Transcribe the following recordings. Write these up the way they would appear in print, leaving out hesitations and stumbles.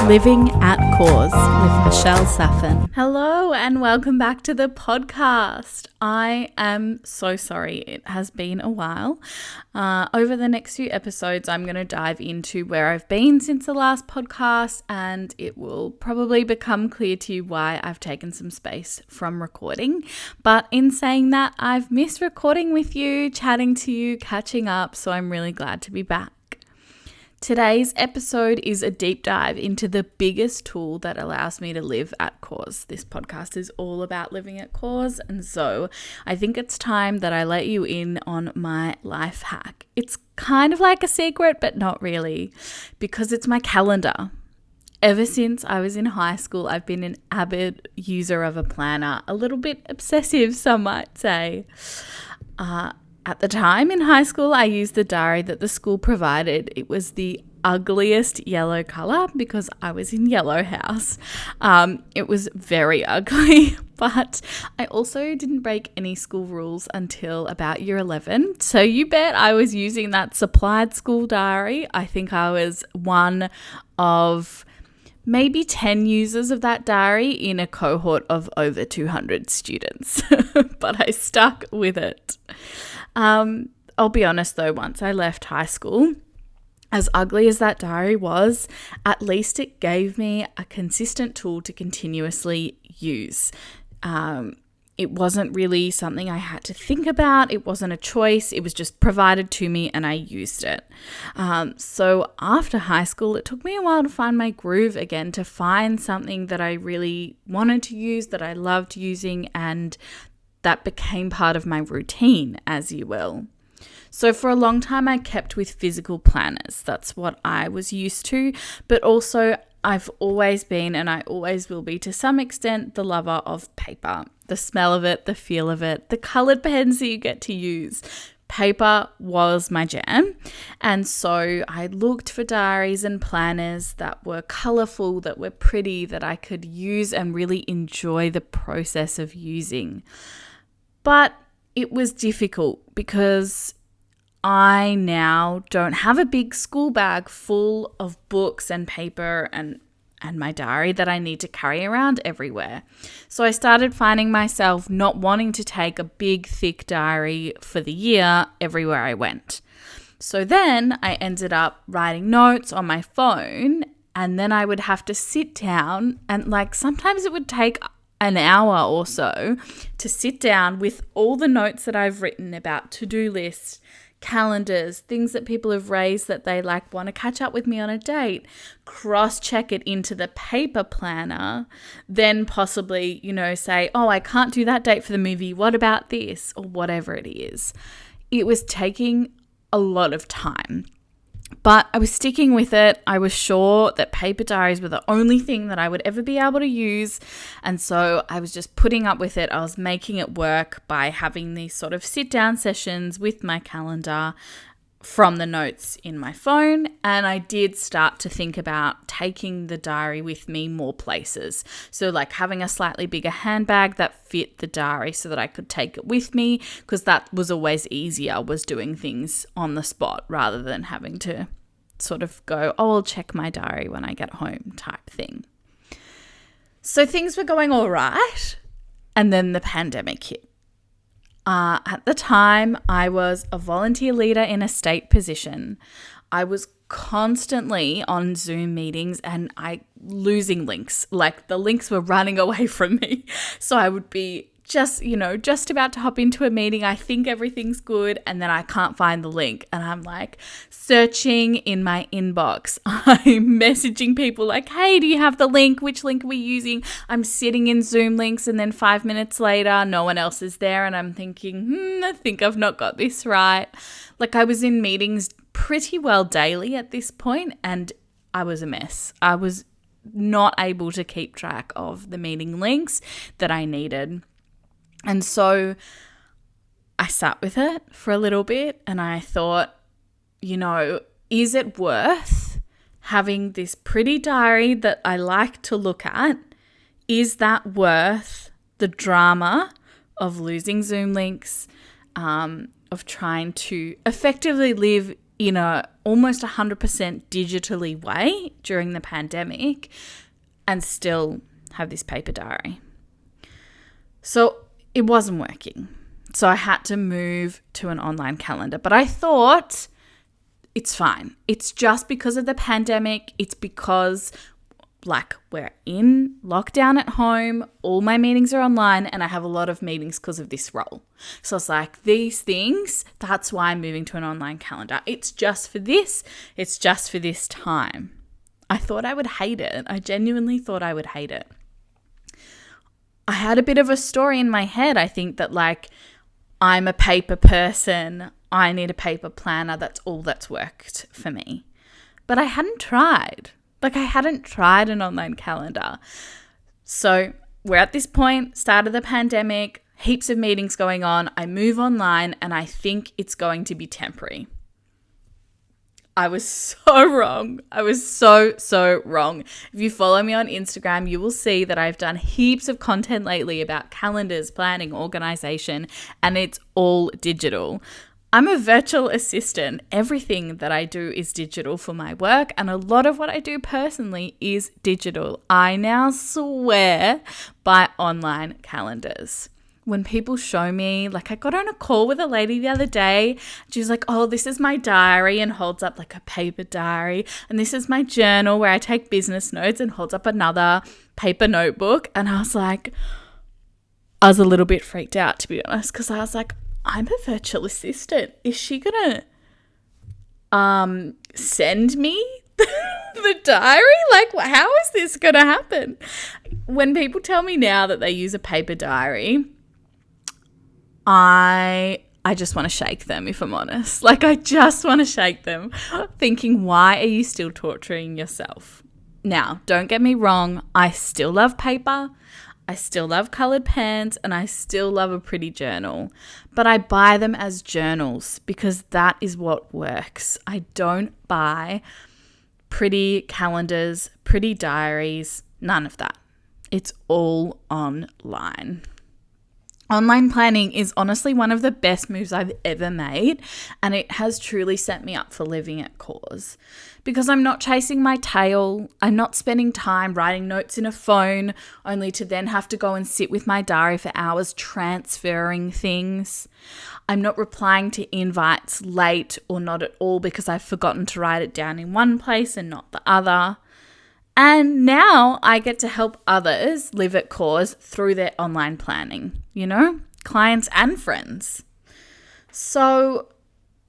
Living at Cause with Michelle Saffin. Hello and welcome back to the podcast. I am so sorry it has been a while. Over the next few episodes, I'm going to dive into where I've been since the last podcast, and it will probably become clear to you why I've taken some space from recording. But in saying that, I've missed recording with you, chatting to you, catching up, so I'm really glad to be back. Today's episode is a deep dive into the biggest tool that allows me to live at cause. This podcast is all about living at cause, and so I think it's time that I let you in on my life hack. It's kind of like a secret, but not really, because it's my calendar. Ever since I was in high school, I've been an avid user of a planner, a little bit obsessive, some might say. At the time in high school, I used the diary that the school provided. It was the ugliest yellow color because I was in Yellow House. It was very ugly, but I also didn't break any school rules until about year 11. So you bet I was using that supplied school diary. I think I was one of maybe 10 users of that diary in a cohort of over 200 students, but I stuck with it. I'll be honest though, once I left high school, as ugly as that diary was, at least it gave me a consistent tool to continuously use. It wasn't really something I had to think about. It wasn't a choice. It was just provided to me and I used it. So after high school, it took me a while to find my groove again, to find something that I really wanted to use, that I loved using, and that became part of my routine, as you will. So for a long time, I kept with physical planners. That's what I was used to, but also I've always been, and I always will be to some extent, the lover of paper. The smell of it, the feel of it, the colored pens that you get to use. Paper was my jam. And so I looked for diaries and planners that were colorful, that were pretty, that I could use and really enjoy the process of using. But it was difficult because I now don't have a big school bag full of books and paper and my diary that I need to carry around everywhere. So I started finding myself not wanting to take a big, thick diary for the year everywhere I went. So then I ended up writing notes on my phone, and then I would have to sit down and sometimes it would take an hour or so to sit down with all the notes that I've written about to-do lists, calendars, things that people have raised that they want to catch up with me on a date, cross-check it into the paper planner, then possibly, say, oh, I can't do that date for the movie. What about this? Or whatever it is. It was taking a lot of time. But I was sticking with it. I was sure that paper diaries were the only thing that I would ever be able to use. And so I was just putting up with it. I was making it work by having these sort of sit-down sessions with my calendar from the notes in my phone. And I did start to think about taking the diary with me more places. So having a slightly bigger handbag that fit the diary so that I could take it with me, because that was always easier, was doing things on the spot rather than having to sort of go, oh, I'll check my diary when I get home type thing. So things were going all right. And then the pandemic hit. At the time, I was a volunteer leader in a state position. I was constantly on Zoom meetings and losing links. The links were running away from me. So I would be just about to hop into a meeting. I think everything's good, and then I can't find the link. And I'm searching in my inbox. I'm messaging people hey, do you have the link? Which link are we using? I'm sitting in Zoom links, and then 5 minutes later, no one else is there. And I'm thinking, I think I've not got this right. I was in meetings pretty well daily at this point, and I was a mess. I was not able to keep track of the meeting links that I needed. And so I sat with it for a little bit and I thought, is it worth having this pretty diary that I like to look at? Is that worth the drama of losing Zoom links, of trying to effectively live in a almost 100% digitally way during the pandemic and still have this paper diary. So it wasn't working. So I had to move to an online calendar. But I thought it's fine. It's just because of the pandemic. It's because we're in lockdown at home, all my meetings are online, and I have a lot of meetings because of this role. So it's like these things, that's why I'm moving to an online calendar. It's just for this. It's just for this time. I thought I would hate it. I genuinely thought I would hate it. I had a bit of a story in my head. I think that I'm a paper person. I need a paper planner. That's all that's worked for me. But I hadn't tried. I hadn't tried an online calendar. So we're at this point, start of the pandemic, heaps of meetings going on. I move online and I think it's going to be temporary. I was so wrong. I was so wrong. If you follow me on Instagram, you will see that I've done heaps of content lately about calendars, planning, organization, and it's all digital. I'm a virtual assistant. Everything that I do is digital for my work, and a lot of what I do personally is digital. I now swear by online calendars. When people show me, I got on a call with a lady the other day. She was like, oh, this is my diary, and holds up a paper diary. And this is my journal where I take business notes, and holds up another paper notebook. And I was a little bit freaked out, to be honest, because I was like, I'm a virtual assistant. Is she going to send me the diary? How is this going to happen? When people tell me now that they use a paper diary, I just want to shake them, if I'm honest. I just want to shake them, thinking, why are you still torturing yourself? Now, don't get me wrong. I still love paper. I still love colored pens, and I still love a pretty journal, but I buy them as journals because that is what works. I don't buy pretty calendars, pretty diaries, none of that. It's all online. Online planning is honestly one of the best moves I've ever made, and it has truly set me up for living at cause because I'm not chasing my tail. I'm not spending time writing notes in a phone only to then have to go and sit with my diary for hours transferring things. I'm not replying to invites late or not at all because I've forgotten to write it down in one place and not the other. And now I get to help others live at cause through their online planning, clients and friends. So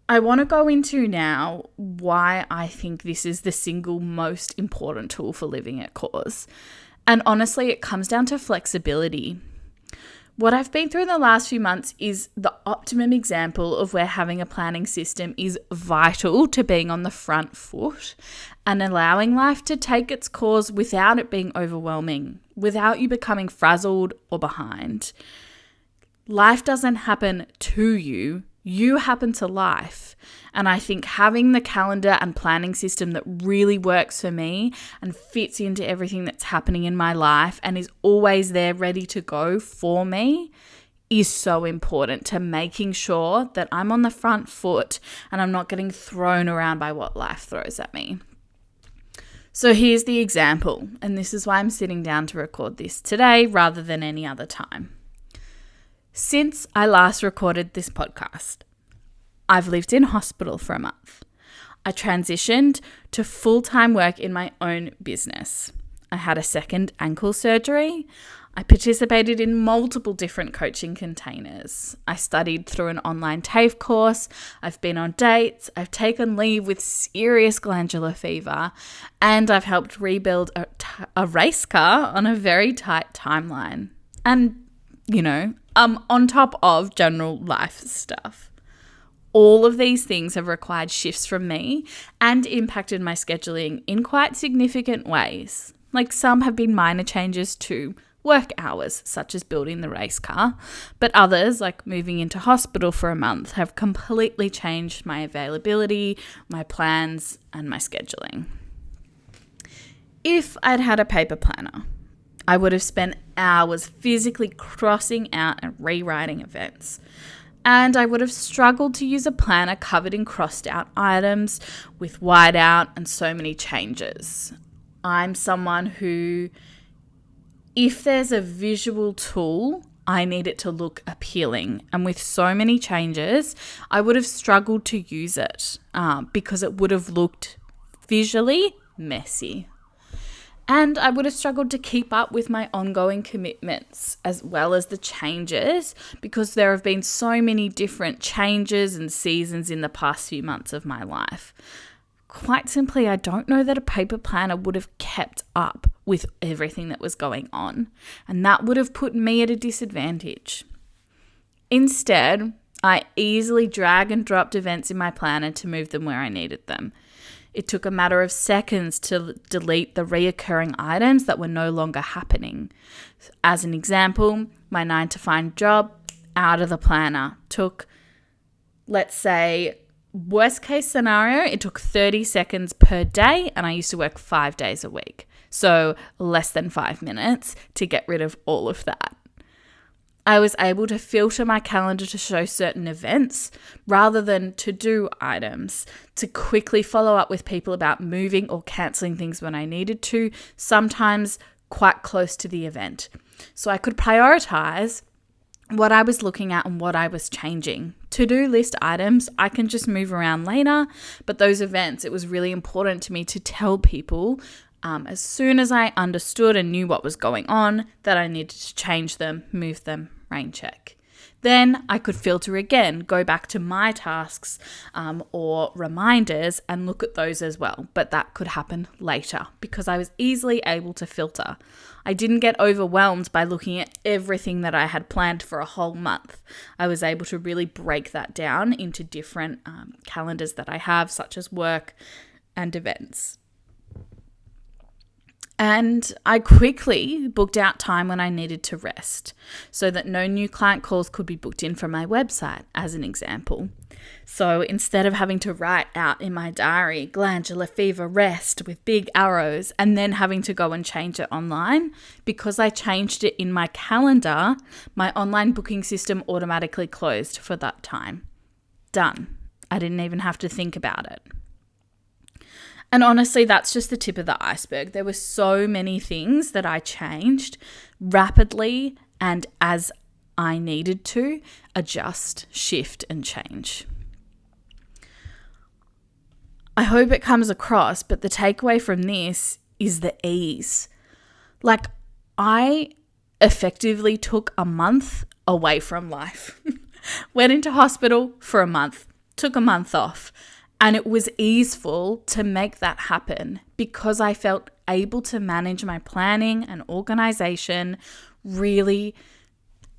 I want to go into now why I think this is the single most important tool for living at cause. And honestly, it comes down to flexibility. What I've been through in the last few months is the optimum example of where having a planning system is vital to being on the front foot and allowing life to take its course without it being overwhelming, without you becoming frazzled or behind. Life doesn't happen to you, you happen to life. And I think having the calendar and planning system that really works for me and fits into everything that's happening in my life and is always there ready to go for me is so important to making sure that I'm on the front foot and I'm not getting thrown around by what life throws at me. So here's the example, and this is why I'm sitting down to record this today rather than any other time. Since I last recorded this podcast, I've lived in hospital for a month. I transitioned to full-time work in my own business. I had a second ankle surgery. I participated in multiple different coaching containers. I studied through an online TAFE course. I've been on dates. I've taken leave with serious glandular fever. And I've helped rebuild a race car on a very tight timeline. And, on top of general life stuff. All of these things have required shifts from me and impacted my scheduling in quite significant ways. Some have been minor changes to work hours, such as building the race car, but others, like moving into hospital for a month, have completely changed my availability, my plans, and my scheduling. If I'd had a paper planner, I would have spent hours physically crossing out and rewriting events. And I would have struggled to use a planner covered in crossed out items with whiteout and so many changes. I'm someone who, if there's a visual tool, I need it to look appealing. And with so many changes, I would have struggled to use it because it would have looked visually messy. And I would have struggled to keep up with my ongoing commitments as well as the changes because there have been so many different changes and seasons in the past few months of my life. Quite simply, I don't know that a paper planner would have kept up with everything that was going on, and that would have put me at a disadvantage. Instead, I easily drag and dropped events in my planner to move them where I needed them. It took a matter of seconds to delete the reoccurring items that were no longer happening. As an example, my 9-to-5 job out of the planner took, let's say, worst case scenario, it took 30 seconds per day, and I used to work 5 days a week. So less than 5 minutes to get rid of all of that. I was able to filter my calendar to show certain events rather than to-do items, to quickly follow up with people about moving or cancelling things when I needed to, sometimes quite close to the event. So I could prioritize what I was looking at and what I was changing. To-do list items, I can just move around later, but those events, it was really important to me to tell people as soon as I understood and knew what was going on, that I needed to change them, move them, rain check. Then I could filter again, go back to my tasks or reminders and look at those as well. But that could happen later because I was easily able to filter. I didn't get overwhelmed by looking at everything that I had planned for a whole month. I was able to really break that down into different calendars that I have, such as work and events. And I quickly booked out time when I needed to rest so that no new client calls could be booked in from my website, as an example. So instead of having to write out in my diary, glandular fever rest with big arrows, and then having to go and change it online, because I changed it in my calendar, my online booking system automatically closed for that time. Done. I didn't even have to think about it. And honestly, that's just the tip of the iceberg. There were so many things that I changed rapidly and as I needed to adjust, shift, and change. I hope it comes across, but the takeaway from this is the ease. Like, I effectively took a month away from life. Went into hospital for a month, took a month off. And it was easeful to make that happen because I felt able to manage my planning and organization really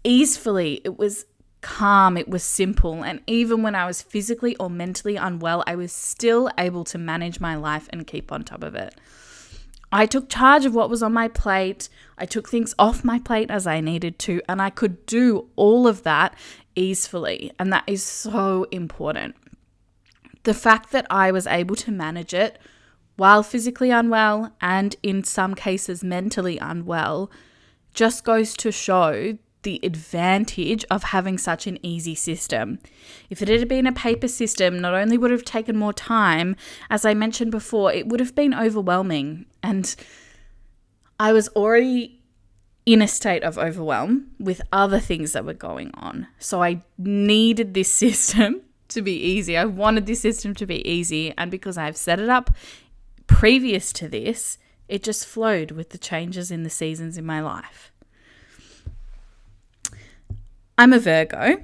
easefully. It was calm, it was simple. And even when I was physically or mentally unwell, I was still able to manage my life and keep on top of it. I took charge of what was on my plate. I took things off my plate as I needed to, and I could do all of that easily. And that is so important. The fact that I was able to manage it while physically unwell and in some cases mentally unwell just goes to show the advantage of having such an easy system. If it had been a paper system, not only would it have taken more time, as I mentioned before, it would have been overwhelming. And I was already in a state of overwhelm with other things that were going on. So I needed this system to be easy. I wanted this system to be easy, and because I've set it up previous to this, it just flowed with the changes in the seasons in my life. I'm a Virgo,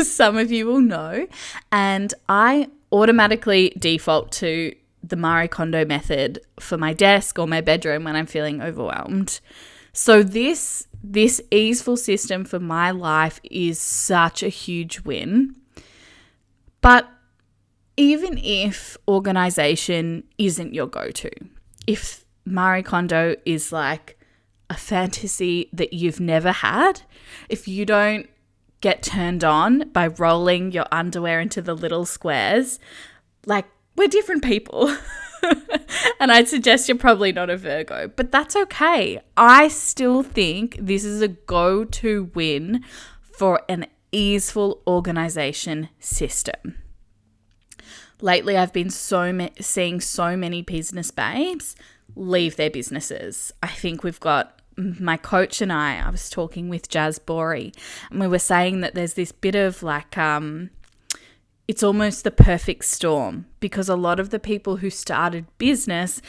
some of you will know, and I automatically default to the Marie Kondo method for my desk or my bedroom when I'm feeling overwhelmed. So this easeful system for my life is such a huge win. But even if organization isn't your go-to, if Marie Kondo is like a fantasy that you've never had, if you don't get turned on by rolling your underwear into the little squares, like, we're different people. And I'd suggest you're probably not a Virgo, but that's okay. I still think this is a go-to win for an easeful organization system. Lately, I've been seeing so many business babes leave their businesses. I think we've got my coach and I was talking with Jazz Bory, and we were saying that there's this bit of like, it's almost the perfect storm, because a lot of the people who started business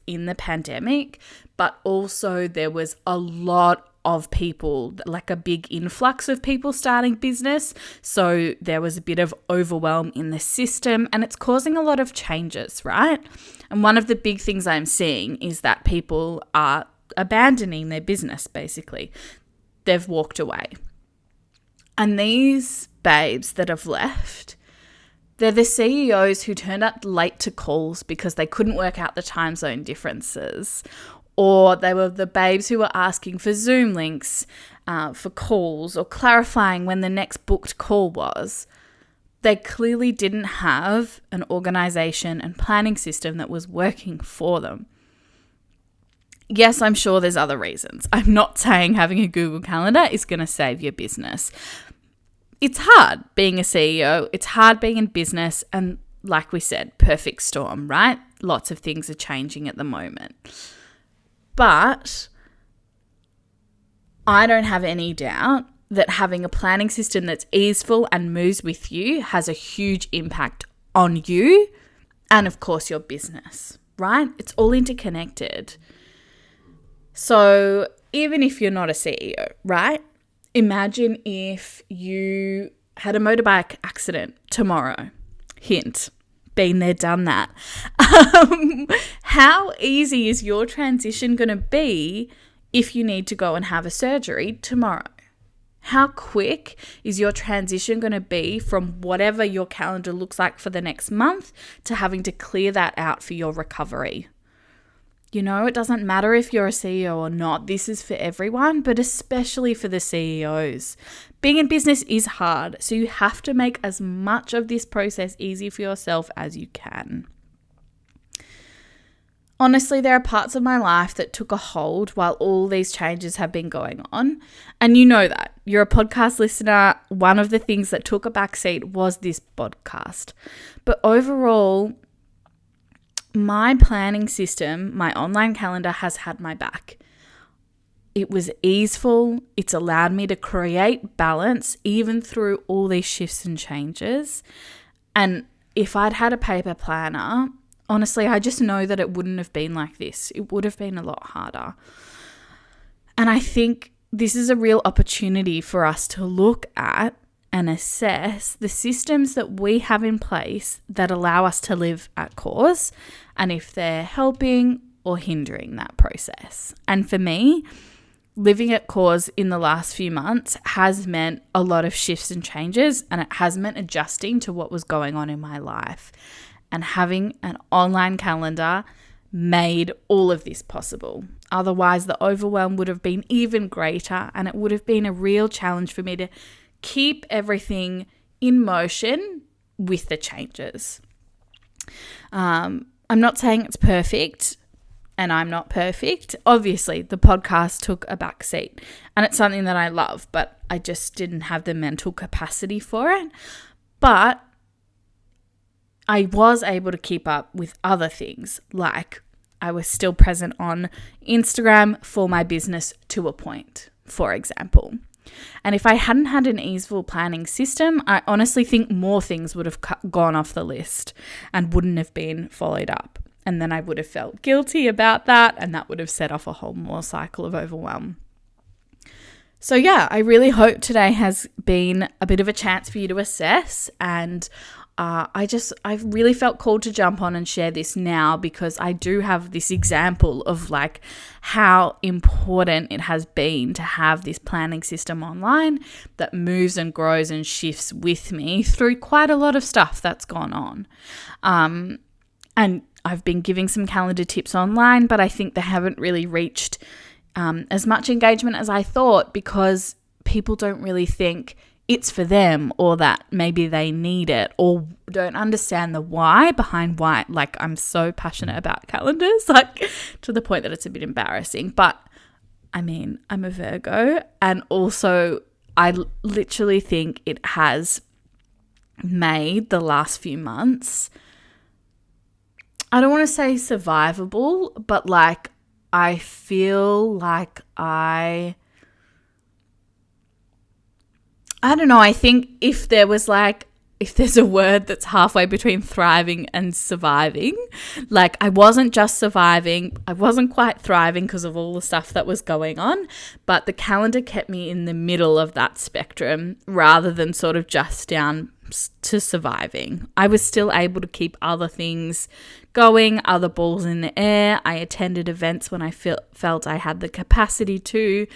in the pandemic, but also there was a lot of people, like a big influx of people starting business. So there was a bit of overwhelm in the system, and it's causing a lot of changes, right? And one of the big things I'm seeing is that people are abandoning their business, basically. They've walked away. And these babes that have left, they're the CEOs who turned up late to calls because they couldn't work out the time zone differences, or they were the babes who were asking for Zoom links for calls, or clarifying when the next booked call was. They clearly didn't have an organization and planning system that was working for them. Yes, I'm sure there's other reasons. I'm not saying having a Google Calendar is going to save your business. It's hard being a CEO. It's hard being in business. And like we said, perfect storm, right? Lots of things are changing at the moment. But I don't have any doubt that having a planning system that's easeful and moves with you has a huge impact on you and, of course, your business, right? It's all interconnected. So even if you're not a CEO, right? Imagine if you had a motorbike accident tomorrow. Hint. Been there, done that. How easy is your transition going to be if you need to go and have a surgery tomorrow? How quick is your transition going to be from whatever your calendar looks like for the next month to having to clear that out for your recovery? You know, it doesn't matter if you're a CEO or not. This is for everyone, but especially for the CEOs. Being in business is hard, so you have to make as much of this process easy for yourself as you can. Honestly, there are parts of my life that took a hold while all these changes have been going on. And you know that. You're a podcast listener. One of the things that took a backseat was this podcast. But overall, my planning system, my online calendar has had my back. It was easeful. It's allowed me to create balance even through all these shifts and changes. And if I'd had a paper planner, honestly, I just know that it wouldn't have been like this. It would have been a lot harder. And I think this is a real opportunity for us to look at and assess the systems that we have in place that allow us to live at cause, and if they're helping or hindering that process. And for me, living at cause in the last few months has meant a lot of shifts and changes, and it has meant adjusting to what was going on in my life. And having an online calendar made all of this possible. Otherwise, the overwhelm would have been even greater, and it would have been a real challenge for me to keep everything in motion with the changes. I'm not saying it's perfect, and I'm not perfect. Obviously, the podcast took a back seat, and it's something that I love, but I just didn't have the mental capacity for it. But I was able to keep up with other things, like I was still present on Instagram for my business to a point, for example. And if I hadn't had an easeful planning system, I honestly think more things would have gone off the list and wouldn't have been followed up. And then I would have felt guilty about that, and that would have set off a whole more cycle of overwhelm. So yeah, I really hope today has been a bit of a chance for you to assess, and I really felt called to jump on and share this now, because I do have this example of like how important it has been to have this planning system online that moves and grows and shifts with me through quite a lot of stuff that's gone on. And I've been giving some calendar tips online, but I think they haven't really reached as much engagement as I thought, because people don't really think it's for them, or that maybe they need it, or don't understand the why behind why. Like, I'm so passionate about calendars, like to the point that it's a bit embarrassing. But I mean, I'm a Virgo, and also I literally think it has made the last few months, I don't want to say survivable, but like I feel like I don't know, I think if there's a word that's halfway between thriving and surviving, like I wasn't just surviving, I wasn't quite thriving because of all the stuff that was going on, but the calendar kept me in the middle of that spectrum rather than sort of just down to surviving. I was still able to keep other things going, other balls in the air. I attended events when I felt I had the capacity to,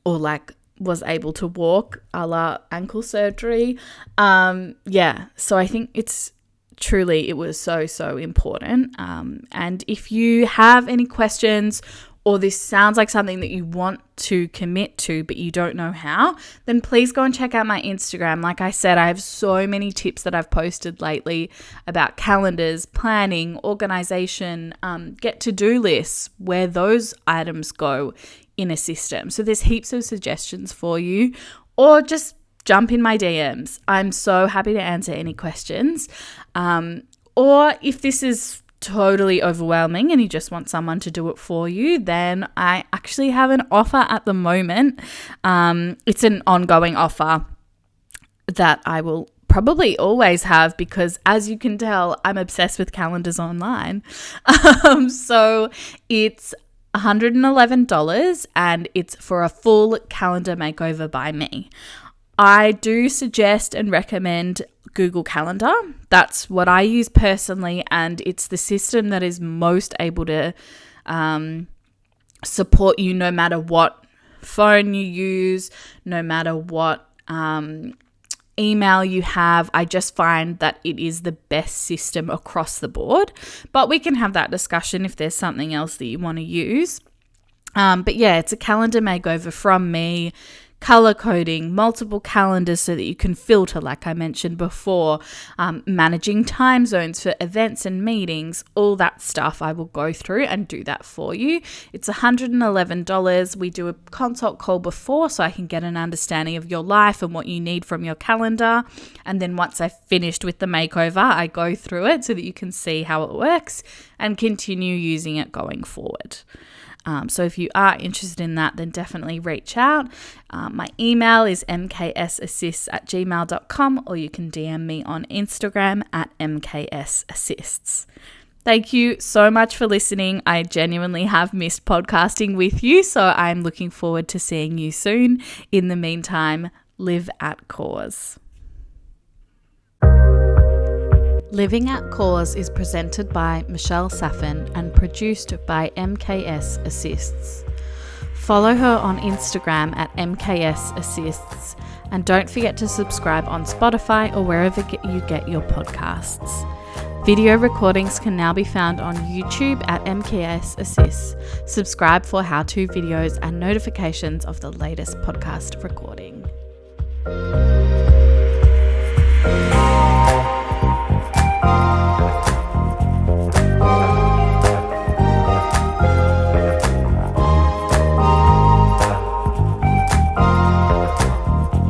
or like was able to walk, a la ankle surgery. So I think it was so important. And if you have any questions, or this sounds like something that you want to commit to but you don't know how, then please go and check out my Instagram. Like I said, I have so many tips that I've posted lately about calendars, planning, organization, get to-do lists, where those items go in a system. So there's heaps of suggestions for you, or just jump in my DMs. I'm so happy to answer any questions. Or if this is totally overwhelming and you just want someone to do it for you, then I actually have an offer at the moment. It's an ongoing offer that I will probably always have, because as you can tell, I'm obsessed with calendars online. So it's $111 and it's for a full calendar makeover by me. I do suggest and recommend Google Calendar. That's what I use personally, and it's the system that is most able to support you no matter what phone you use, no matter what email you have. I just find that it is the best system across the board, but we can have that discussion if there's something else that you want to use. But yeah, it's a calendar makeover from me. Color coding, multiple calendars so that you can filter, like I mentioned before, managing time zones for events and meetings, all that stuff I will go through and do that for you. It's $111. We do a consult call before so I can get an understanding of your life and what you need from your calendar. And then once I've finished with the makeover, I go through it so that you can see how it works and continue using it going forward. So if you are interested in that, then definitely reach out. My email is mksassists@gmail.com, or you can DM me on Instagram at mksassists. Thank you so much for listening. I genuinely have missed podcasting with you, so I'm looking forward to seeing you soon. In the meantime, live at cause. Living at Cause is presented by Michelle Saffin and produced by MKS Assists. Follow her on Instagram at MKS Assists, and don't forget to subscribe on Spotify or wherever you get your podcasts. Video recordings can now be found on YouTube at MKS Assists. Subscribe for how-to videos and notifications of the latest podcast recording.